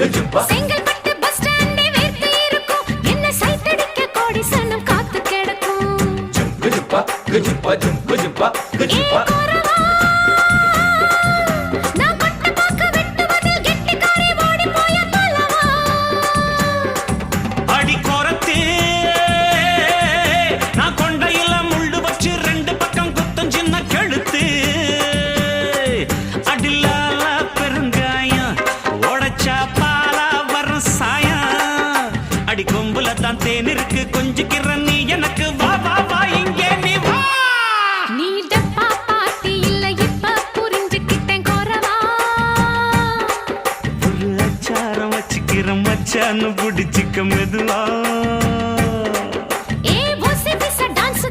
Chengalpattu bus ஸ்டாண்டே வேர்த்து இருக்கும் என்ன சைட் அடிக்க கோடி சனம் காத்து கிடக்கும் நான் பட்ட பாக்க வெட்டுவதில் கெட்டிக்காரி ஓடி போய பலவா அடி கோரத்தே நான் கொண்டையில முள்ளு வச்சு ரெண்டு பக்கம் குத்தம் சின்ன கழுத்து அடிலால பெருங்காயம் உடைச்சா பாலா வரும் சாயம் அடி கொம்புல தான் தேன் இருக்கு கொஞ்சிக்கிற நீ எனக்கு வா வா வா இங்கே நீ வா நீ டப்பா பாட்டி இல்ல இப்ப புரிஞ்சுக்கிட்டேன் கோரவா ஒரு அச்சாரம் வச்சுக்கிற மச்சான்னு பிடிச்சிக்க மெதுவா